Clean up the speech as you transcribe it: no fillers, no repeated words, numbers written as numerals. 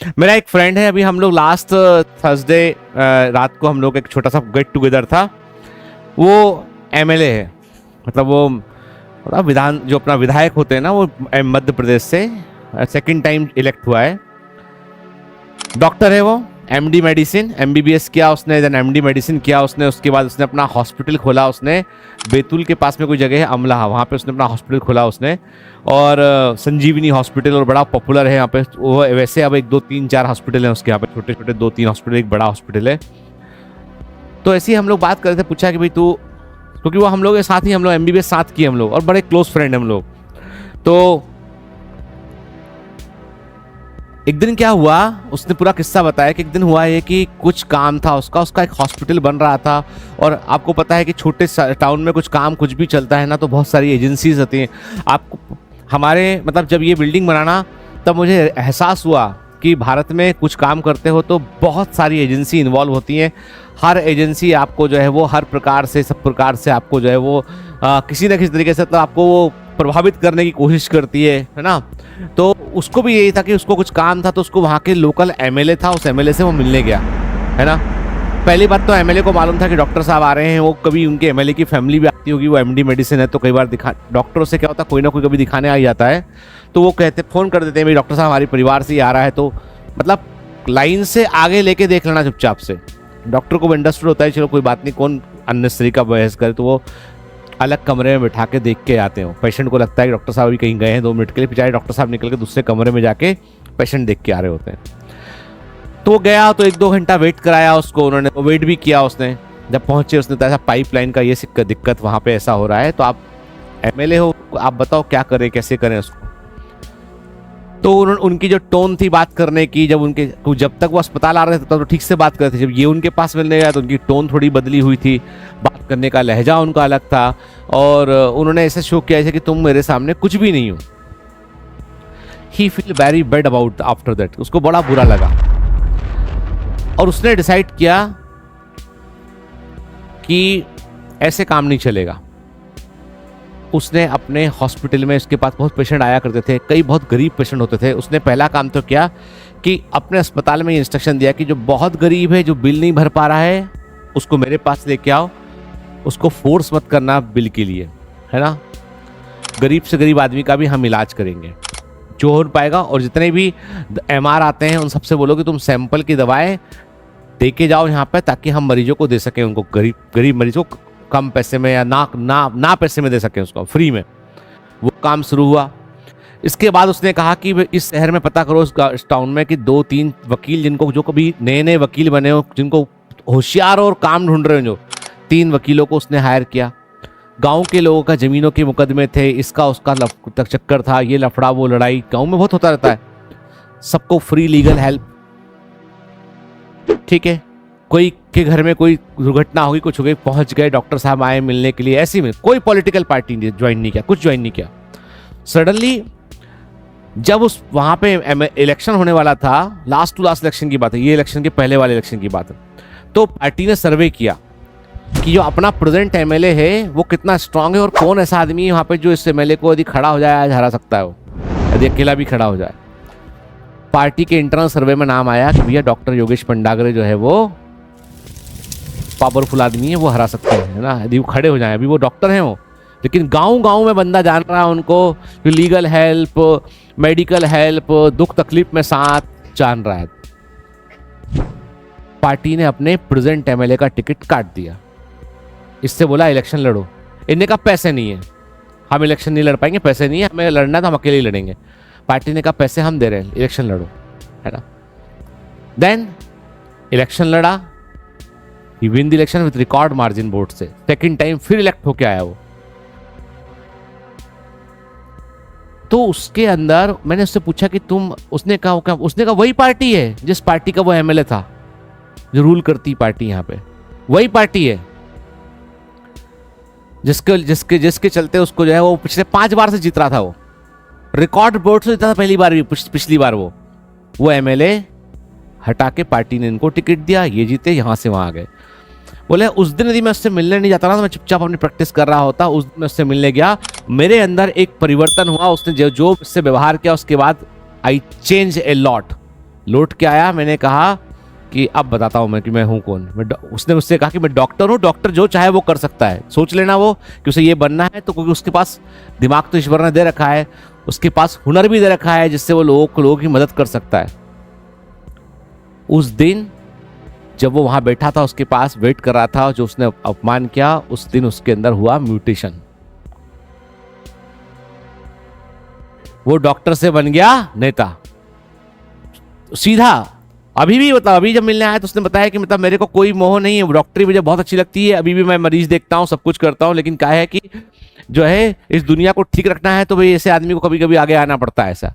मेरा एक फ्रेंड है, अभी हम लोग लास्ट थर्सडे रात को हम लोग एक छोटा सा गेट टुगेदर था। वो एमएलए है, मतलब वो मतलब विधान जो अपना विधायक होते हैं ना, वो मध्य प्रदेश से सेकंड टाइम इलेक्ट हुआ है। डॉक्टर है वो, एमडी मेडिसिन, एमबीबीएस किया उसने, देन एमडी मेडिसिन किया उसने। उसके बाद उसने अपना हॉस्पिटल खोला। उसने बैतूल के पास में कोई जगह है अमला, वहाँ पे उसने अपना हॉस्पिटल खोला उसने। और संजीवनी हॉस्पिटल, और बड़ा पॉपुलर है यहाँ पे वो। वैसे अब 1 2 3 4 हॉस्पिटल हैं उसके यहाँ पे, छोटे छोटे 2 3 हॉस्पिटल, एक बड़ा हॉस्पिटल है। तो ऐसे ही हम लोग बात कर रहे थे, पूछा कि भाई तू, क्योंकि वो हम लोग के साथ ही, हम लोग एमबीबीएस साथ किए हम लोग, और बड़े क्लोज फ्रेंड हम लोग। तो एक दिन क्या हुआ, उसने पूरा किस्सा बताया कि एक दिन हुआ ये कि कुछ काम था उसका एक हॉस्पिटल बन रहा था। और आपको पता है कि छोटे टाउन में कुछ काम कुछ भी चलता है ना, तो बहुत सारी एजेंसीज होती हैं। आपको हमारे मतलब जब ये बिल्डिंग बनाना, तब मुझे एहसास हुआ कि भारत में कुछ काम करते हो तो बहुत सारी एजेंसी इन्वॉल्व होती हैं। हर एजेंसी आपको जो है वो हर प्रकार से, सब प्रकार से आपको जो है वो किसी न किसी तरीके से तो आपको वो प्रभावित करने की कोशिश करती है ना। तो उसको भी यही था कि उसको कुछ काम था, तो उसको वहाँ के लोकल एमएलए था, उस एमएलए से वो मिलने गया, है ना। पहली बात तो एमएलए को मालूम था कि डॉक्टर साहब आ रहे हैं। वो कभी उनके एमएलए की फैमिली भी आती होगी, वो एमडी मेडिसिन है, तो कई बार डॉक्टरों से क्या होता है, कोई ना कोई कभी दिखाने आ ही जाता है। तो वो कहते, फ़ोन कर देते हैं, भाई डॉक्टर साहब हमारे परिवार से ही आ रहा है। तो मतलब लाइन से आगे लेके देख लेना चुपचाप से। डॉक्टर को भी अंडरस्टूड होता है, चलो कोई बात नहीं, कौन अननेसेसरी का बहस करे। तो वो अलग कमरे में बैठा के देख के आते हैं। पेशेंट को लगता है कि डॉक्टर साहब अभी कहीं गए हैं 2 मिनट के लिए, बेचारे डॉक्टर साहब निकल के दूसरे कमरे में जाके पेशेंट देख के आ रहे होते हैं। तो वो गया, तो 1 2 घंटा वेट कराया उसको उन्होंने, वेट भी किया उसने। जब पहुंचे उसने तो ऐसा पाइपलाइन का ये दिक्कत वहाँ पे ऐसा हो रहा है, तो आप एमएलए हो, आप बताओ क्या करें, कैसे करें उसको। तो उनकी जो टोन थी बात करने की, जब तक वो अस्पताल आ रहे थे तब तो ठीक से बात कर रहे थे, जब ये उनके पास मिलने गया तो उनकी टोन थोड़ी बदली हुई थी, बात करने का लहजा उनका अलग था। और उन्होंने ऐसे शो किया जैसे कि तुम मेरे सामने कुछ भी नहीं हो। He feel very bad about after that, उसको बड़ा बुरा लगा। और उसने डिसाइड किया कि ऐसे काम नहीं चलेगा। उसने अपने हॉस्पिटल में, उसके पास बहुत पेशेंट आया करते थे, कई बहुत गरीब पेशेंट होते थे। उसने पहला काम तो किया कि अपने अस्पताल में इंस्ट्रक्शन दिया कि जो बहुत गरीब है, जो बिल नहीं भर पा रहा है, उसको मेरे पास लेके आओ, उसको फोर्स मत करना बिल के लिए, है ना। गरीब से गरीब आदमी का भी हम इलाज करेंगे जो हो पाएगा। और जितने भी एमआर आते हैं उन सबसे बोलो कि तुम सैंपल की दवाएं दे के जाओ यहाँ पे, ताकि हम मरीजों को दे सकें, उनको गरीब मरीजों को कम पैसे में या ना पैसे में दे सकें, उसको फ्री में। वो काम शुरू हुआ। इसके बाद उसने कहा कि इस शहर में पता करो, इस टाउन में, कि 2 3 वकील जिनको, जो कभी नए नए वकील बने हो, जिनको होशियार और काम ढूंढ रहे हो, जो 3 वकीलों को उसने हायर किया। गांव के लोगों का ज़मीनों के मुकदमे थे, इसका उसका चक्कर था, ये लफड़ा वो लड़ाई गांव में बहुत होता रहता है। सबको फ्री लीगल हेल्प, ठीक है। कोई के घर में कोई दुर्घटना होगी, कुछ हो गई, पहुंच गए, डॉक्टर साहब आए मिलने के लिए। ऐसे में कोई पॉलिटिकल पार्टी ने ज्वाइन नहीं किया, कुछ ज्वाइन नहीं किया। सडनली जब उस वहां पे इलेक्शन होने वाला था, लास्ट टू लास्ट इलेक्शन की बात है, ये इलेक्शन के पहले वाले इलेक्शन की बात है, तो पार्टी ने सर्वे किया कि जो अपना प्रेजेंट एमएलए है वो कितना स्ट्रांग है, और कौन ऐसा आदमी है वहां पे जो इस एमएलए को यदि खड़ा हो जाए आज हरा सकता है, वो यदि अकेला भी खड़ा हो जाए। पार्टी के इंटरनल सर्वे में नाम आया कि भैया डॉक्टर योगेश पंडागरे जो है वो पावरफुल आदमी है, वो हरा सकते हैं, है ना, यदि वो खड़े हो जाएं। अभी वो डॉक्टर हैं वो, लेकिन गांव गांव में बंदा जान रहा है उनको, लीगल हेल्प, मेडिकल हेल्प, दुख तकलीफ में साथ जान रहा है। पार्टी ने अपने प्रेजेंट एमएलए का टिकट काट दिया। इससे बोला इलेक्शन लड़ो। इनने कहा पैसे नहीं है, हम इलेक्शन नहीं लड़ पाएंगे, पैसे नहीं है, हमें लड़ना तो हम अकेले ही लड़ेंगे। पार्टी ने कहा पैसे हम दे रहे हैं, इलेक्शन लड़ो, है ना। देन इलेक्शन लड़ा, he win the election with record margin vote से। सेकंड टाइम फिर इलेक्ट होके आया वो। तो उसके अंदर मैंने उससे पूछा कि तुम, उसने कहा वही पार्टी है जिस पार्टी का वो एमएलए था, जो रूल करती पार्टी यहाँ पे, वही पार्टी है जिसके चलते उसको जो है वो पिछले 5 बार से जीत रहा था। वो रिकॉर्ड वोट से जीता था पहली बार भी, पिछली बार वो एमएलए हटा के पार्टी ने इनको टिकट दिया, ये जीते, यहां से वहां गए। बोले उस दिन यदि मैं उससे मिलने नहीं जाता ना, तो मैं चुपचाप अपनी प्रैक्टिस कर रहा होता। उस दिन मैं उससे मिलने गया, मेरे अंदर एक परिवर्तन हुआ। उसने जो उससे व्यवहार किया, उसके बाद आई चेंज ए लॉट। लौट के आया, मैंने कहा कि अब बताता हूँ मैं कि मैं हूँ कौन। उसने मुझसे कहा कि मैं डॉक्टर हूँ, डॉक्टर जो चाहे वो कर सकता है। सोच लेना वो कि उसे ये बनना है, तो क्योंकि उसके पास दिमाग तो ईश्वर ने दे रखा है, उसके पास हुनर भी दे रखा है जिससे वो लोगों की मदद कर सकता है। उस दिन जब वो वहां बैठा था, उसके पास वेट कर रहा था, जो उसने अपमान किया, उस दिन उसके अंदर हुआ म्यूटेशन। वो डॉक्टर से बन गया नेता सीधा। अभी भी मतलब अभी जब मिलने आया तो उसने बताया कि मतलब मेरे को कोई मोह नहीं है, डॉक्टरी मुझे बहुत अच्छी लगती है, अभी भी मैं मरीज देखता हूँ, सब कुछ करता हूँ, लेकिन क्या है कि जो है इस दुनिया को ठीक रखना है तो भाई ऐसे आदमी को कभी कभी आगे आना पड़ता है ऐसा।